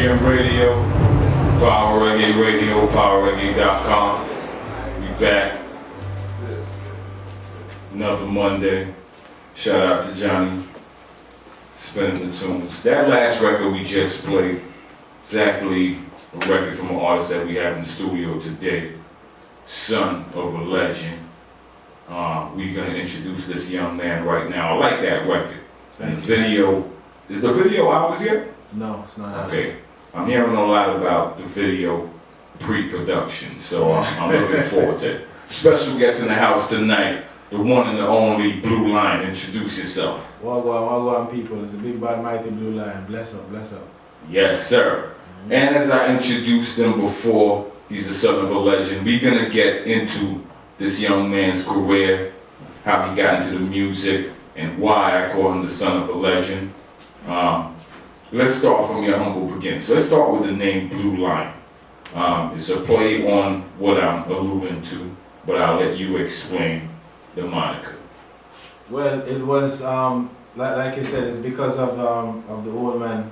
Jim Radio, Power Reggae Radio, PowerReggae.com. We back. Another Monday. Shout out to Johnny. Spinning the tunes. That last record we just played, exactly a record from an artist that we have in the studio today, son of a legend. We're gonna introduce this young man right now. I like that record. And the video, is the video out yet? No, it's not out. Okay. I'm hearing a lot about the video pre-production, so I'm looking forward to it. Special guest in the house tonight, the one and the only Blu Lyon. Introduce yourself. Wagwan people, it's a big bad mighty Blu Lyon. Bless up, bless up. Yes, sir. And as I introduced him before, he's the son of a legend. We're gonna get into this young man's career, how he got into the music, and why I call him the son of a legend. Let's start from your humble beginnings. Let's start with the name Blu Lyon. It's a play on what I'm alluding to, but I'll let you explain the moniker. Well, it was like you said, it's because of the old man.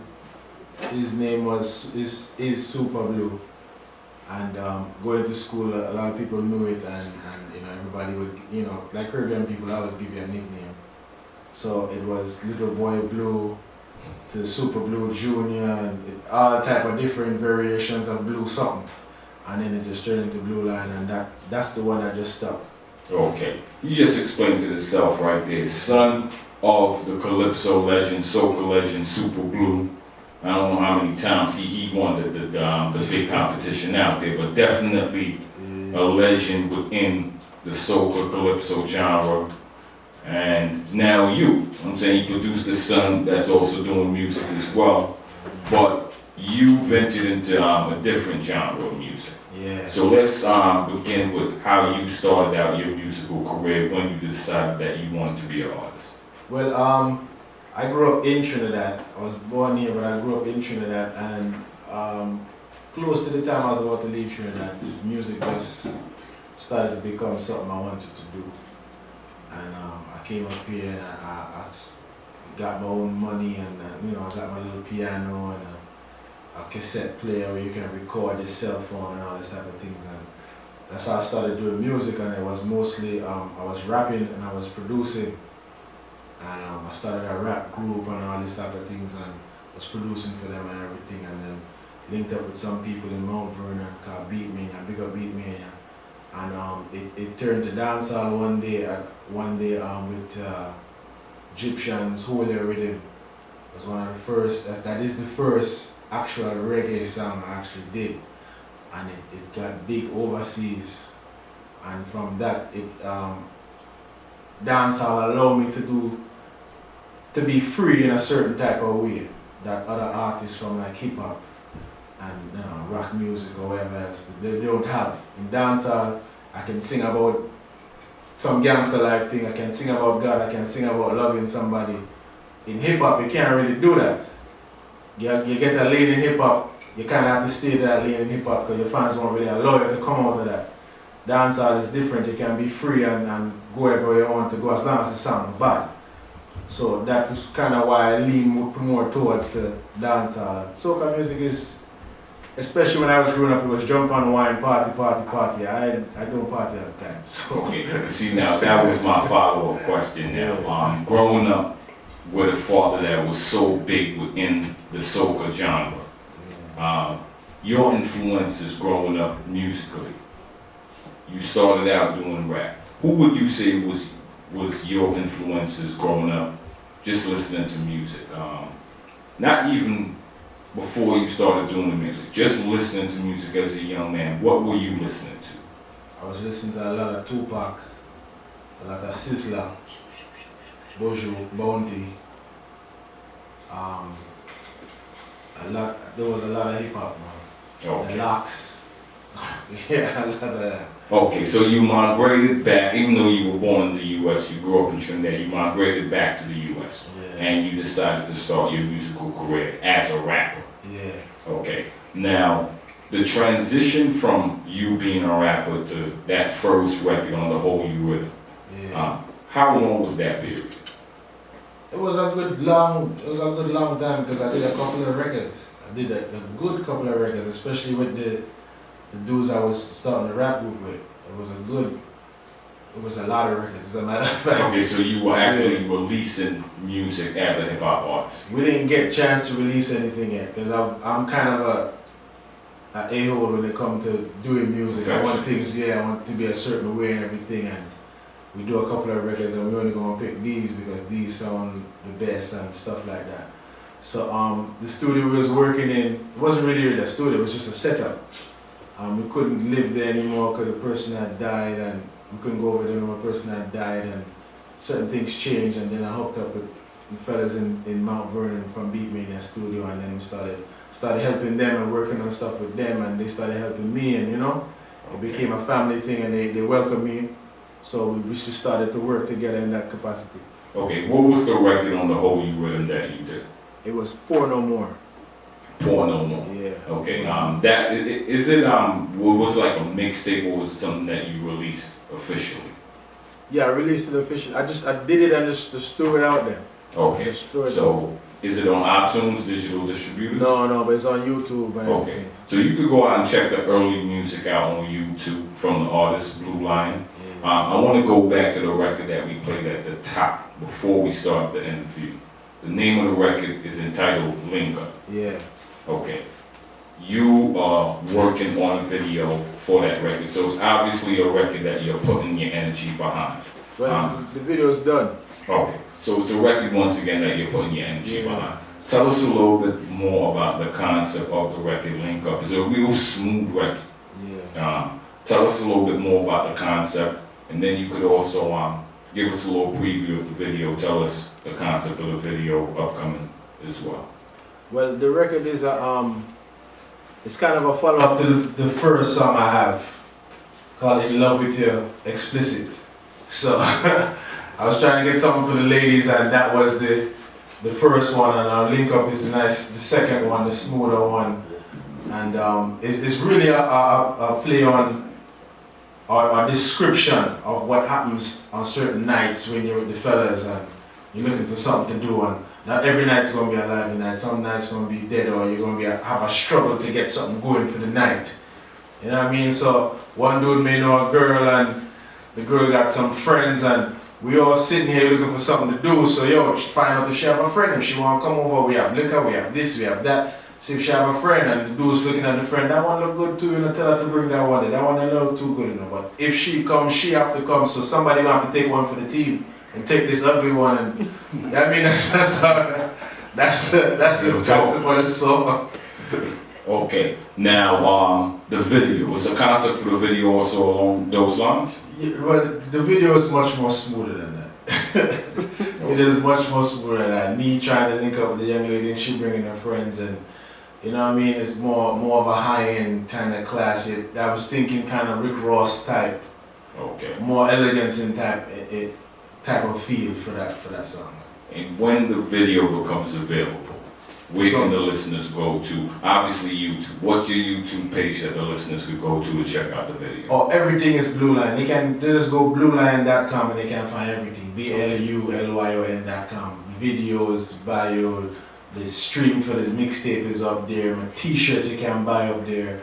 His name is Super Blue, and going to school, a lot of people knew it, and you know, everybody would, you know, like Caribbean people always give you a nickname. So it was Little Boy Blue to Super Blue Junior, and all type of different variations of Blue something, and then it just turned into Blu Lyon, and that's the one that just stuck. Okay, you just explained it itself right there. Son of the Calypso legend, soca legend, Super Blue. I don't know how many times he won the big competition out there, but definitely a legend within the soca Calypso genre. And now I'm saying he produced a son that's also doing music as well, but you ventured into a different genre of music. Yeah. So let's begin with how you started out your musical career, when you decided that you wanted to be an artist. Well, I grew up in Trinidad. I was born here, but I grew up in Trinidad, and close to the time I was about to leave Trinidad, music just started to become something I wanted to do. And I came up here and I got my own money, and you know, I got my little piano and a cassette player where you can record your cell phone and all this type of things. And that's how I started doing music, and it was mostly, I was rapping and I was producing. And I started a rap group and all these type of things, and was producing for them and everything, and then linked up with some people in Mount Vernon called Beat Mania, Big Up Beat Mania. And it turned to dancehall one day with Egyptian's Holy Rhythm. It was one of the first, that is the first actual reggae song I actually did. And it got big overseas. And from that, dancehall allowed me to be free in a certain type of way that other artists from like hip hop and rock music or whatever else they don't have. In dancehall, I can sing about some gangster life thing, I can sing about God, I can sing about loving somebody. In hip hop, you can't really do that. You get a lane in hip hop, you kind of have to stay that lane in hip hop because your fans won't really allow you to come out of that. Dancehall is different, you can be free and go everywhere you want to go as long as the song is bad. So that was kind of why I lean more towards the dancehall. Soca music is, especially when I was growing up, it was jump on wine, party. I don't party all the time. So. Okay, see now, that was my follow-up question now. Growing up with a father that was so big within the soca genre, your influences growing up musically, you started out doing rap. Who would you say was your influences growing up, just listening to music? Not even before you started doing the music, just listening to music as a young man. What were you listening to? I was listening to a lot of Tupac, a lot of Sizzla, Bojo, Bounty. There was a lot of hip hop, man. Okay. The Locks. Yeah, a lot of that. Okay, so you migrated back, even though you were born in the U.S., you grew up in Trinidad, you migrated back to the U.S. Yeah. And you decided to start your musical career as a rapper. Yeah. Okay, now the transition from you being a rapper to that first record on the Holy Rhythm, how long was that period? It was a good long time because I did a couple of records. I did a good couple of records, especially with the dudes I was starting the rap group with. It was a lot of records, as a matter of fact. Okay, so you were actually releasing music as a hip hop artist. We didn't get a chance to release anything yet, because I'm kind of a a-hole when it comes to doing music. I want things, I want it to be a certain way and everything, and we do a couple of records and we're only gonna pick these because these sound the best and stuff like that. So the studio we was working in, it wasn't really a studio, it was just a setup. We couldn't live there anymore because the person had died, and we couldn't go over there when the person had died, and certain things changed, and then I hooked up with the fellas in Mount Vernon from Beatmania Studio, and then we started helping them and working on stuff with them, and they started helping me, and it became a family thing, and they welcomed me, so we just started to work together in that capacity. Okay, what was the record on the whole you rhythm that you did? It was Pour No More. Pour No More. Yeah. Okay, that is it. What was it, like a mixtape, or was it something that you released officially? Yeah, I released it officially. I did it and just threw it out there. Okay, so is it on iTunes, digital distributors? No, but it's on YouTube. And okay, everything. So you could go out and check the early music out on YouTube from the artist Blu Lyon. I want to go back to the record that we played at the top before we start the interview. The name of the record is entitled Link Up. Yeah. Okay. You are working on a video for that record, so it's obviously a record that you're putting your energy behind. Well, the video's done. Okay. So it's a record, once again, that you're putting your energy behind. Tell us a little bit more about the concept of the record Link Up. It's a real smooth record. Yeah. Tell us a little bit more about the concept, and then you could also give us a little preview of the video. Tell us the concept of the video upcoming as well. Well, the record is it's kind of a follow-up to the first song I have, called In Love With You Explicit. So I was trying to get something for the ladies, and that was the first one, and our Link Up is the second one, the smoother one, and it's really a play on a description of what happens on certain nights when you're with the fellas and you're looking for something to do, and not every night's going to be a lively night. Some nights going to be dead, or you're going to have a struggle to get something going for the night. You know what I mean? So one dude may know a girl, and the girl got some friends, and we all sitting here looking for something to do. So find out if she have a friend. If she want to come over, we have liquor, we have this, we have that. See if she have a friend, and the dude's looking at the friend. That one look good too, tell her to bring that one. That one don't look too good, But if she comes, she have to come. So somebody will have to take one for the team. And take this ugly one, and I mean that's what it's so. Okay, now the video, was the concept for the video also along those lines? Yeah, well, the video is much more smoother than that. It is much more smoother than that. Me trying to link up with the young lady, and she bringing her friends, and you know what I mean. It's more of a high-end kind of classic. I was thinking kind of Rick Ross type. Okay. More elegance in type of feel for that song. And when the video becomes available, where can the listeners go to? Obviously YouTube. What's your YouTube page that the listeners could go to check out the video? Oh, everything is Blu Lyon. They just go BluLyon.com and they can find everything. BLULYON.com. Videos, bio, the stream for this mixtape is up there. My t-shirts you can buy up there.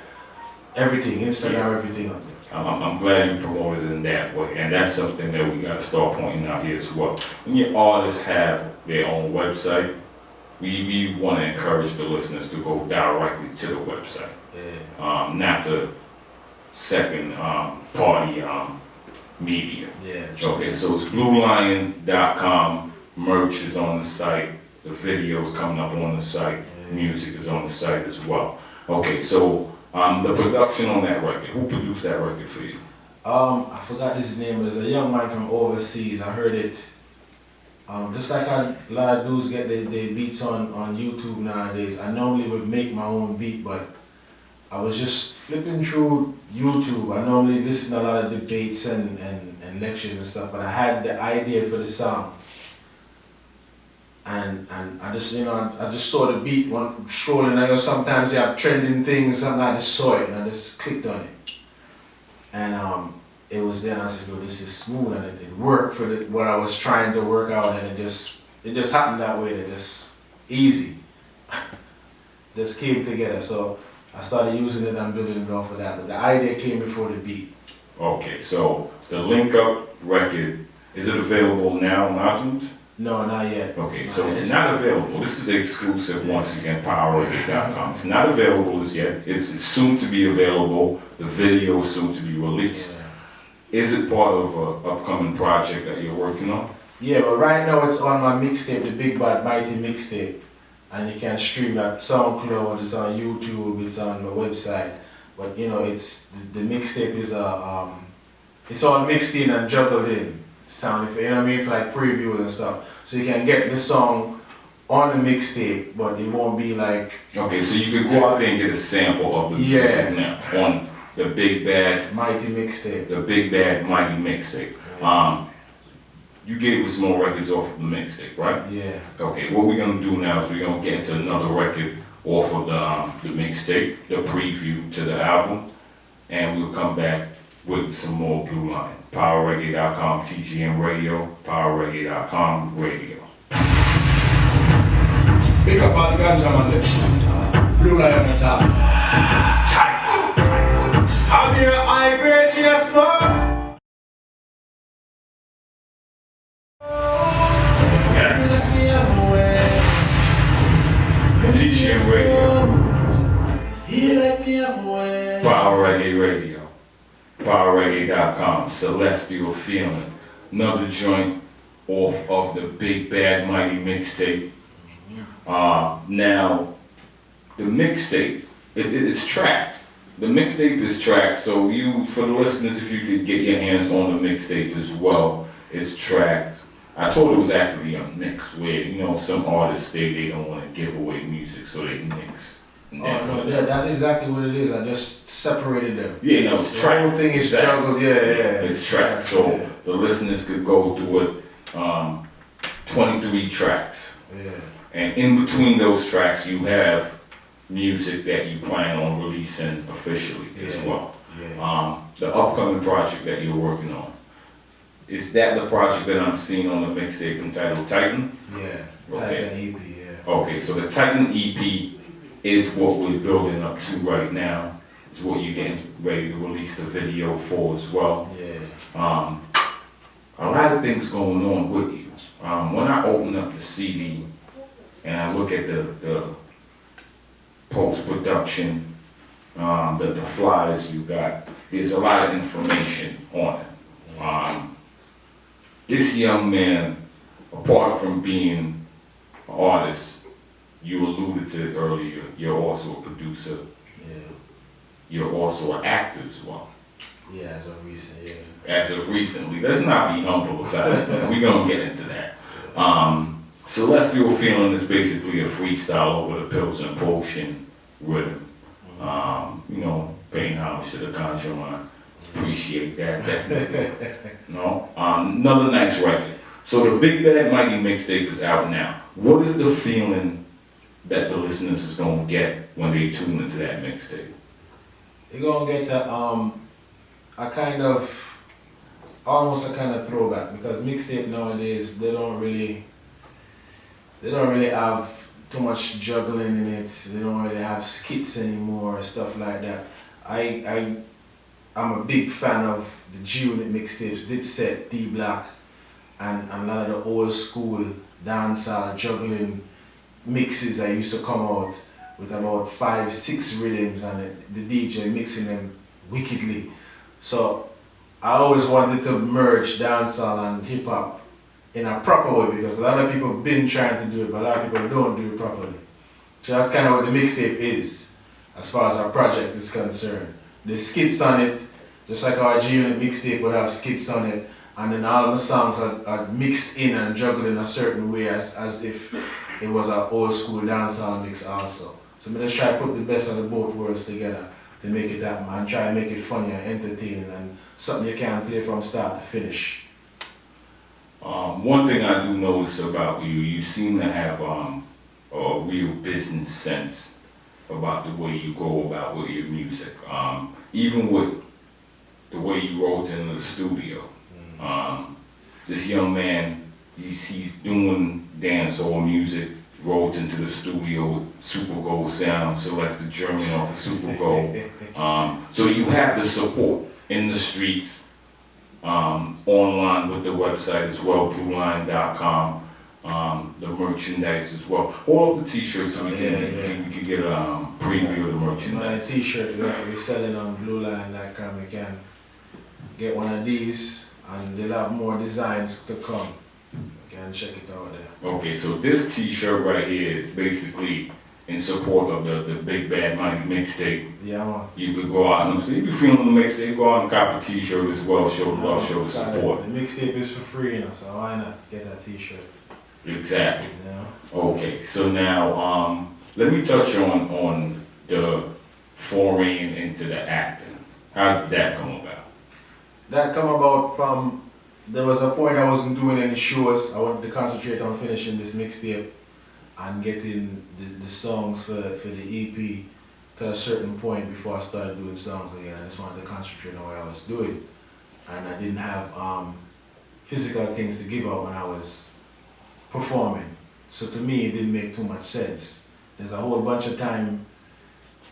Everything, Instagram, everything up there. I'm glad you promoted it in that way, and that's something that we got to start pointing out here as well. When your artists have their own website, we want to encourage the listeners to go directly to the website, not to second party media. Yeah. Okay, so it's BluLyon.com. Merch is on the site. The videos coming up on the site. Music is on the site as well. Okay, so. The production on that record, who produced that record for you? I forgot his name, but there's a young man from overseas. I heard it. Just like a lot of dudes get their beats on YouTube nowadays. I normally would make my own beat, but I was just flipping through YouTube. I normally listen to a lot of debates and lectures and stuff, but I had the idea for the song. And I just I just saw the beat one scrolling. I know sometimes you have trending things, something I just saw it and I just clicked on it. And it was there and I said, this is smooth, and it worked for what I was trying to work out, and it just happened that way. It just easy. just came together. So I started using it and building it off of that. But the idea came before the beat. Okay, so the Link Up record, is it available now on iTunes? No, not yet. Okay, so it's not available. This is exclusive, once again, PowerReggae.com. It's not available as yet. It's soon to be available. The video is soon to be released. Is it part of an upcoming project that you're working on? Yeah, but right now it's on my mixtape, the Big Bad Mighty mixtape. And you can stream at SoundCloud, it's on YouTube, it's on my website. But you know, it's the mixtape is it's all mixed in and juggled in. Sound, if you know what I mean, for like previews and stuff. So you can get the song on the mixtape, but it won't be like. Okay, so you could go out there and get a sample of the music now on the Big Bad Mighty mixtape. The Big Bad Mighty mixtape. You gave us more records off of the mixtape, right? Yeah. Okay, what we're gonna do now is we're gonna get into another record off of the mixtape, the preview to the album, and we'll come back with some more Blu Lyon. PowerReggae.com, TGM Radio, PowerReggae.com, radio. Pick up all the ganja man there. Blu Lyon on top. I'm here, I great, yes sir. Yes. TGM Radio. Power Reggae Radio. PowerReggae.com. Celestial Feeling. Another joint off of the Big Bad Mighty mixtape. Now, the mixtape, it's tracked. The mixtape is tracked, so for the listeners, if you could get your hands on the mixtape as well, it's tracked. I told it was actually a mix where, you know, some artists, they don't want to give away music, so they mix. Oh, no, that's exactly what it is. I just separated them. Yeah, no, it's tracked. The whole thing is juggled, yeah. It's tracked, so the listeners could go through it, 23 tracks. Yeah. And in between those tracks, you have music that you plan on releasing officially as well. Yeah. The upcoming project that you're working on, is that the project that I'm seeing on the mixtape entitled Titan? Yeah. Okay. Titan EP, yeah. Okay, so the Titan EP is what we're building up to right now. It's what you're getting ready to release the video for as well. Yeah. A lot of things going on with you. When I open up the CD and I look at the post-production, the flyers you got, there's a lot of information on it. This young man, apart from being an artist, you alluded to it earlier, you're also a producer. Yeah. You're also an actor as well. Yeah, as of recent, yeah. As of recently. Let's not be humble about it. We're going to get into that. Celestial Feeling is basically a freestyle over the Pills and Potion rhythm. You know, paying homage to the Conjure Line. Appreciate that, definitely. No? Another nice record. So the Big Bad Mighty mixtape is out now. What is the feeling that the listeners is going to get when they tune into that mixtape? You're going to get a kind of, almost a kind of throwback, because mixtape nowadays, they don't really have too much juggling in it. They don't really have skits anymore, stuff like that. I'm a big fan of the G-Unit mixtapes, Dipset, D-Block, and a lot of the old school dancehall juggling mixes that used to come out with about 5-6 rhythms and the DJ mixing them wickedly. So I always wanted to merge dancehall and hip hop in a proper way, because a lot of people have been trying to do it, but a lot of people don't do it properly. So that's kind of what the mixtape is, as far as our project is concerned. The skits on it, just like our G-Unit mixtape would have skits on it, and then all of the songs are mixed in and juggled in a certain way as if it was an old school dancehall mix also. So I'm just try to put the best of the both worlds together to make it happen, and try to make it funny and entertaining and something you can play from start to finish. One thing I do notice about you, you seem to have a real business sense about the way you go about with your music. Even with the way you wrote in the studio. This young man, he's doing dancehall music, rolled into the studio with Super Gold sound, selected German off of Super Gold. So you have the support in the streets, online with the website as well, BluLine.com. The merchandise as well. All of the t-shirts so we can get a preview of the My merchandise. t-shirt, we're selling on BluLine.com. You can get one of these, and they'll have more designs to come. You can check it out there. Okay, so this t-shirt right here is basically in support of the Big Bad Mighty mixtape. Yeah, man. You could go out and see if you're feeling the mixtape, go out and cop a t-shirt as well, show the love, show the support. The mixtape is for free, you know, so why not get that t-shirt? Exactly. You know? Okay, so now let me touch on the foray into the acting. How did that come about? That come about from, there was a point I wasn't doing any shows. I wanted to concentrate on finishing this mixtape and getting the songs for the EP to a certain point before I started doing songs again. I just wanted to concentrate on what I was doing. And I didn't have physical things to give out when I was performing. So to me, it didn't make too much sense. There's a whole bunch of time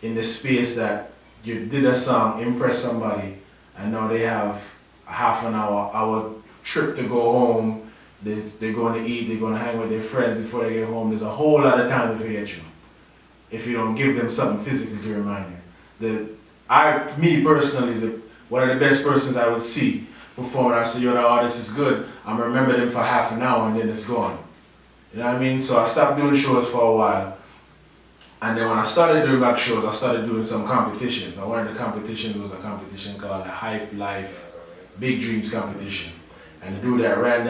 in the space that you did a song, impress somebody, and now they have a half an hour trip to go home. They're going to eat, they're going to hang with their friends before they get home. There's a whole lot of time to forget you if you don't give them something physically to remind you. Me personally, one of the best persons I would see performing, I say, yo, the artist is good. I'm remember them for half an hour and then it's gone. You know what I mean? So I stopped doing shows for a while. And then when I started doing back shows, I started doing some competitions. And one of the competitions was a competition called the Hype Life Big Dreams competition. And the dude that ran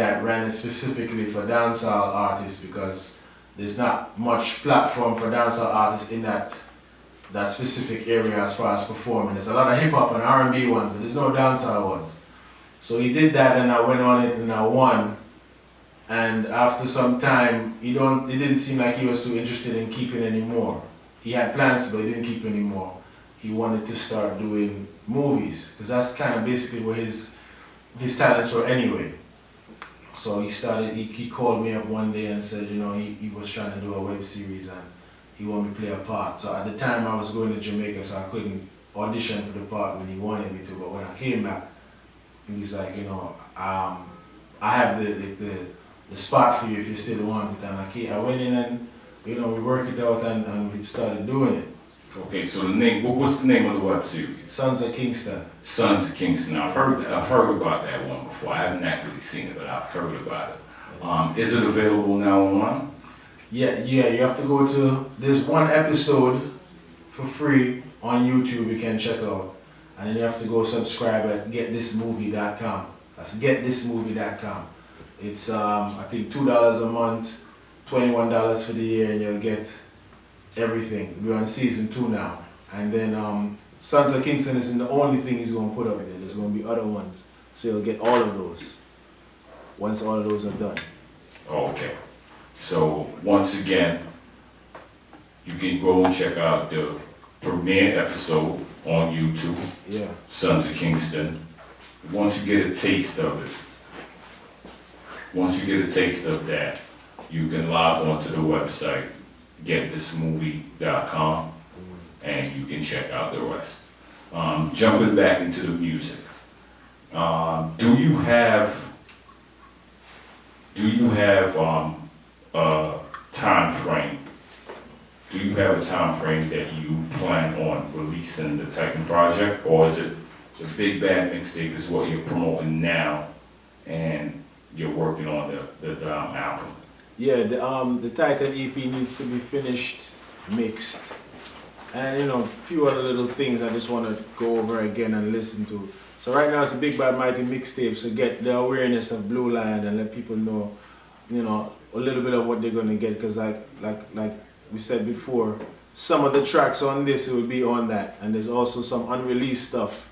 it specifically for dancehall artists because there's not much platform for dancehall artists in that specific area as far as performing. There's a lot of hip hop and R&B ones, but there's no dancehall ones. So he did that and I went on it and I won. And after some time, it didn't seem like he was too interested in keeping anymore. He had plans to, but he didn't keep anymore. He wanted to start doing movies, because that's kind of basically where his talents were anyway. So he called me up one day and said, you know, he was trying to do a web series and he wanted me to play a part. So at the time I was going to Jamaica, so I couldn't audition for the part when he wanted me to, but when I came back, he was like, you know, I have the spot for you if you still want it. And I went in and, you know, we worked it out and we started doing it. Okay, so what's the name of the web series? Sons of Kingston. Sons of Kingston. I've heard about that one before. I haven't actually seen it, but I've heard about it. Is it available now online? Yeah, you have to go to, there's one episode for free on YouTube you can check out. And then you have to go subscribe at getthismovie.com. That's getthismovie.com. It's I think $2 a month, $21 for the year, and you'll get everything. We're on season 2 now. And then Sons of Kingston isn't the only thing he's going to put up there. There's going to be other ones. So you'll get all of those once all of those are done. Okay. So once again, you can go and check out the premiere episode on YouTube. Yeah. Sons of Kingston. Once you get a taste of it, that, you can log on to the website, getthismovie.com, and you can check out the rest. Jumping back into the music, do you have a time frame? Do you have a time frame that you plan on releasing the Titan project, or is it the Big Bad mixtape is what you're promoting now, and you're working on the album? Yeah, the Titan EP needs to be finished, mixed, and you know, a few other little things I just want to go over again and listen to. So right now it's the Big Bad Mighty mixtape, so get the awareness of Blu Lyon and let people know, you know, a little bit of what they're gonna get. Because like we said before, some of the tracks on this will be on that, and there's also some unreleased stuff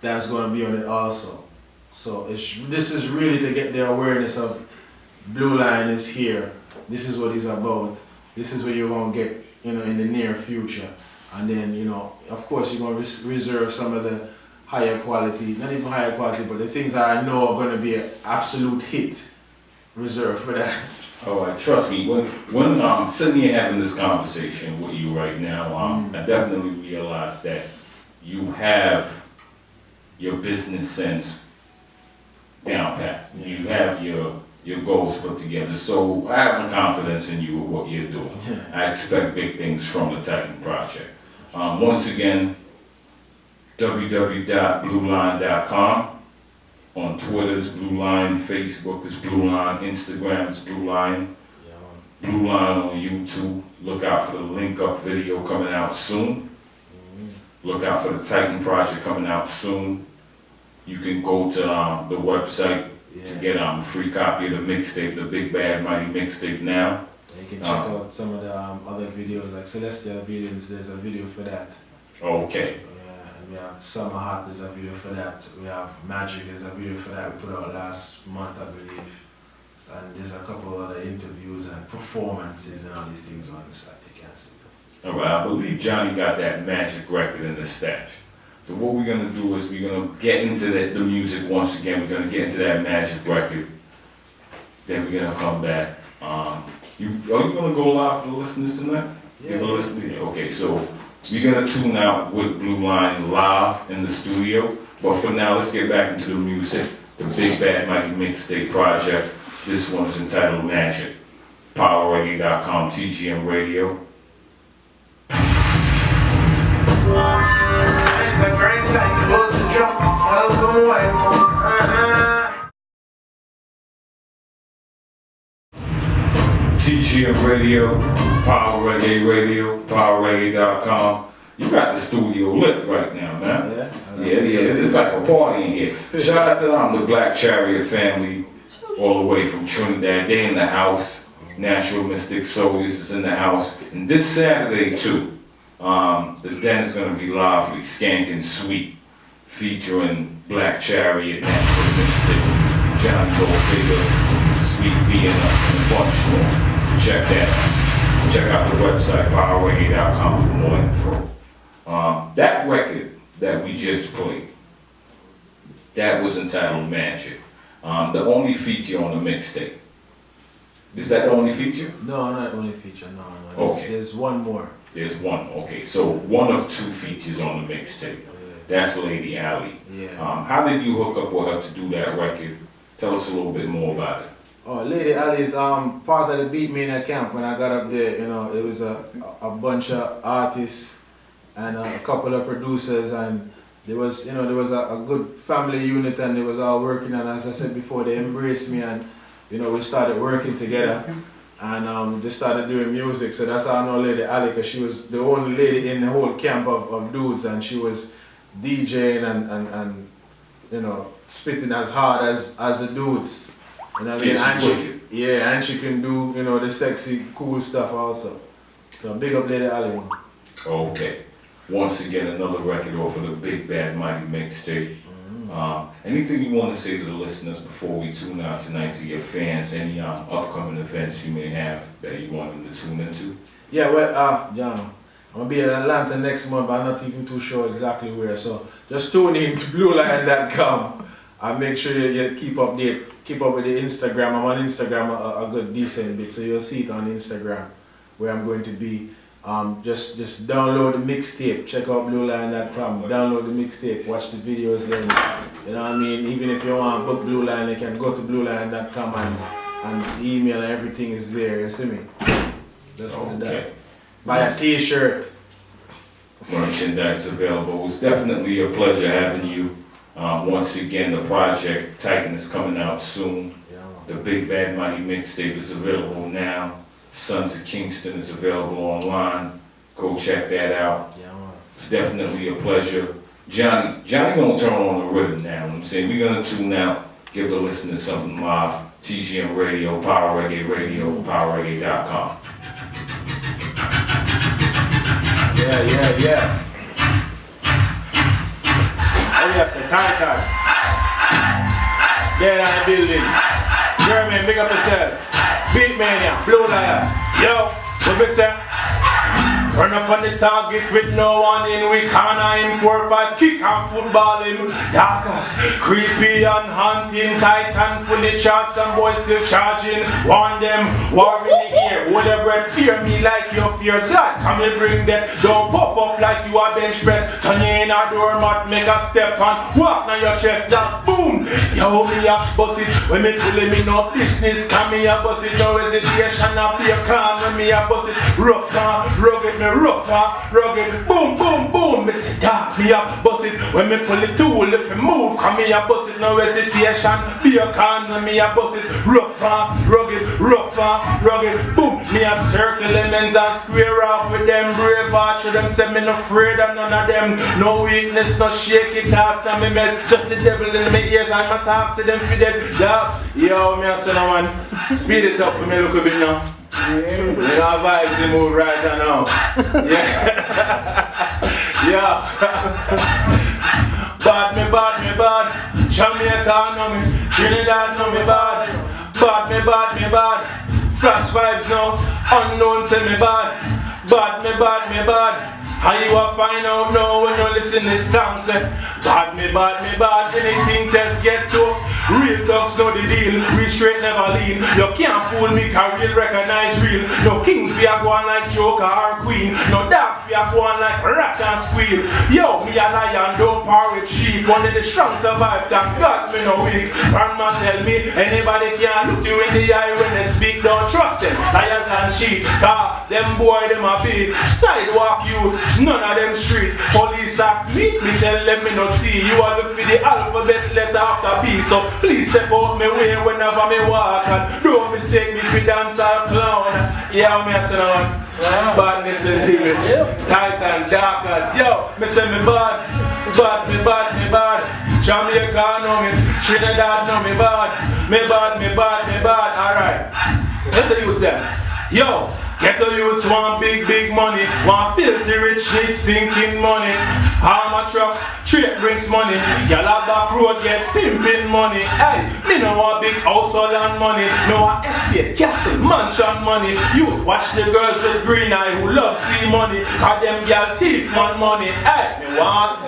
that's gonna be on it also. So this is really to get the awareness of Blu Lyon is here. This is what he's about. This is what you're gonna get, you know, in the near future. And then, you know, of course, you're gonna reserve some of the higher quality, not even higher quality, but the things that I know are gonna be an absolute hit reserved for that. All right, trust me, when sitting here having this conversation with you right now, I definitely realize that you have your business sense down pat. You have your goals put together. So I have the confidence in you with what you're doing. I expect big things from the Titan Project. Once again, www.bluline.com. On Twitter is Blu Lyon, Facebook is Blu Lyon, Instagram is Blu Lyon, Blu Lyon on YouTube. Look out for the link up video coming out soon. Look out for the Titan Project coming out soon. You can go to the website to get a free copy of the mixtape, the Big Bad Mighty Mixtape now. You can check out some of the other videos, like Celestial Villains, there's a video for that. Okay. We have Summer Hot, there's a video for that. We have Magic, there's a video for that we put out last month, I believe. And there's a couple other interviews and performances and all these things on the site you can see. All right, I believe Johnny got that Magic record in the stash. So what we're gonna do is we're gonna get into the music once again. We're gonna get into that Magic record. Then we're gonna come back. Are you gonna go live for the listeners tonight? Yeah. Give a listen. Okay, so we're gonna tune out with Blu Lyon live in the studio. But for now, let's get back into the music. The Big Bad Mighty Mixtape Project. This one is entitled Magic. PowerReggae.com, TGM Radio. It's a great time to lose the jump. Welcome away. TGM Radio, Power Reggae Radio, PowerReggae.com. You got the studio lit right now, man. Yeah. It's like a party in here. Shout out to the Black Chariot family, all the way from Trinidad. They in the house. Natural Mystic Soldiers is in the house. And this Saturday too, the dance gonna be lively, skanking sweet, featuring Black Chariot, Natural Mystic, Johnny Goldfinger, Sweet V, and a bunch more. So check that out. Check out the website, PowerReggae.com, for more info. That record that we just played, that was entitled Magic. The only feature on the mixtape. Is that the only feature? No, not the only feature, no. Okay. There's one more. There's one, okay. So one of two features on the mixtape. That's Lady Alley. Yeah. How did you hook up with her to do that record? Tell us a little bit more about it. Oh, Lady Alley is part of the Beatmania camp. When I got up there, you know, it was a bunch of artists and a couple of producers, and there was a good family unit, and they was all working. And as I said before, they embraced me, and you know, we started working together, and they started doing music. So that's how I know Lady Alley, because she was the only lady in the whole camp of dudes, and she was DJing and you know, spitting as hard as the dudes. You know what I mean? And she can do, you know, the sexy, cool stuff also. So big up Lady Alley. Okay. Once again, another record off of the Big Bad Mighty Mixtape. Anything you want to say to the listeners before we tune out tonight, to your fans? Any upcoming events you may have that you want them to tune into? Yeah, well, John, I'm gonna be in Atlanta next month, but I'm not even too sure exactly where. So just tune in to BluLion.com and make sure you keep up with the Instagram. I'm on Instagram a good decent bit, so you'll see it on Instagram where I'm going to be. Just download the mixtape. Check out BluLion.com. Download the mixtape. Watch the videos then. You know what I mean? Even if you want to book Blu Lyon, you can go to BluLion.com and the email and everything is there. You see me? Just Okay. Buy a t-shirt. Merchandise available. It's definitely a pleasure having you. Once again, the project Titan is coming out soon. The Big Bad Mighty Mixtape is available now. Sons of Kingston is available online. Go check that out. It's definitely a pleasure. Johnny gonna turn on the rhythm now. You know what I'm saying, we're gonna tune out, give the listeners something live. TGM Radio, Power Reggae Radio, PowerReggae.com. Yeah. Oh yes, the Titan. There on the building. Jeremy, big up yourself. Beatmania, Blu Lyon. Yo, what we say? Run up on the target with no one in. We corner him 4-5, kick and football him. Darkers, creepy and hunting. Titan fully charged, some boys still charging. Warn them, war in the air. Hold your breath, fear me like you fear God. Come and bring them, don't puff up like you are bench press. Turn you in a doormat, make a step and walk on your chest down. Boom! Yo, me a bust it. When me pulling me no business. Come me a bust it, no hesitation. I be a calm when me a bust it. Rough and rugged, me rough and rugged. Boom, boom, boom. Me say dog, me a bust it. When me pull the tool, if you move, come me a bust it, no hesitation. Be a calm when me a bust it. Rough and rugged, rough and rugged. Boom! Me a circle lemons and square off with them brave heart. Show them say me no afraid of none of them. No weakness, no shaky task, no me meds. Just the devil in my ears and my talk, see them for dead. Yeah, yo, me a say no man. Speed it up for me a little bit now. You know vibes they move right now. Yeah. Yeah. Bad. Jamaica know me. Trinidad know me bad. Bad. Flash vibes now. Unknown say me bad. Bad. How you a find out now when you listen to this song say bad me bad, anything test get to. Real talks know the deal, we straight never lean. You can't fool me cause real recognize real. No king fi a go on like Joker or Queen. No dog fi a go on like rat and squeal. Yo, me a lion, don't par with sheep. Only the strong survive, that God me no weak. Grandma tell me, anybody can look you in the eye when they speak. Don't trust them, liars and cheat. Cause them boy them a be sidewalk youth. None of them street. Police ask me tell them me no see. You a look for the alphabet letter after B. So please step out my way whenever me walk. And don't mistake me for dance or clown. Yeah, me a say no one. Badness is the limit. Titan, darkers. Yo, me say me bad. Jamaica know me. Trinidad know me bad. Me bad. Alright. Let the youth say. Yo. Get the youths want big money. Want filthy rich needs stinking money. Arm a truck, trade brings money. Y'all have back road get pimping money. Hey, me no want big house or land money. No want estate, castle, mansion money. You watch the girls with green eye who love see money. Cause them girl teeth want money. Hey, me want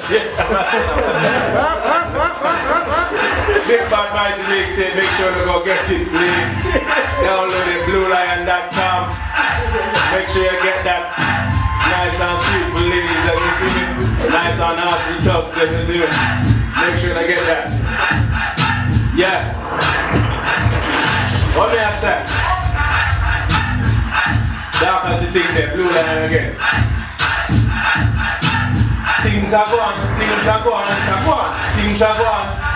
Big Bad Mighty Mixtape, make sure to go get it please. Download it, BluLyon.com. Make sure you get that nice and sweet for ladies, let me see me. Nice and hard for thugs, let me see me. Make sure you get that. Yeah. What may I say? Dark as the thing there, Blu Lyon again. Things are going.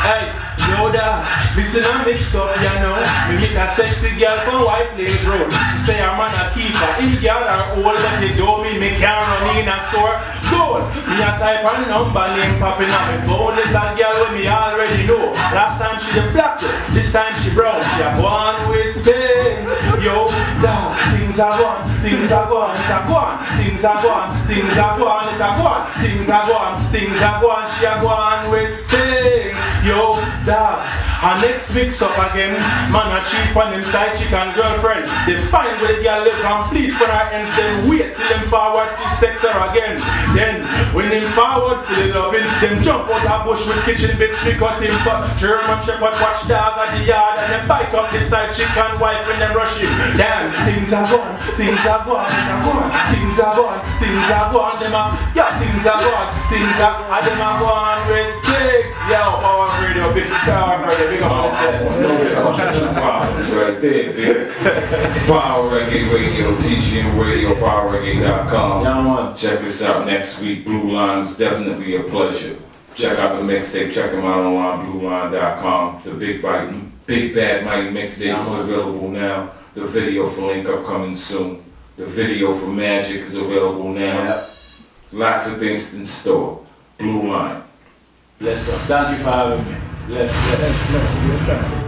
Hey, yo da, listen and mix up, you know. Me meet a sexy girl from White Plains Road. She say I'm man a keeper. If girl are old but they do me can't run in a store. Gold, me a type a number name popping on my phone. Is a girl when me already know. Last time she the black, this time she brown. She a one with things. Yo, da, things are going. Things are going. She a one with things. Yo, dog. Her next mix up again. Man a cheap on him side chick and girlfriend. They find where the girl live complete for her ends. Then wait till them forward to sex her again. Then when them forward for the loving, them jump out a bush with kitchen bits we cut him. But German shepherd watch dog at the yard and them bike up the side chick and wife when them rush him. Damn, things are going. Them are going with things. Yo, Power Radio, big up on the Problems right there. Power Reggae Radio, teaching radio, powerreggae.com. Yeah, man. Check us out next week. Blu Lyon is definitely a pleasure. Check out the mixtape. Check them out online, BluLyon.com. The Big Bad Mighty mixtape is available now. The video for Link Up coming soon. The video for Magic is available now. Yep. Lots of things in store. Blu Lyon. Bless up. Thank you for having me. Bless. Yes, sir.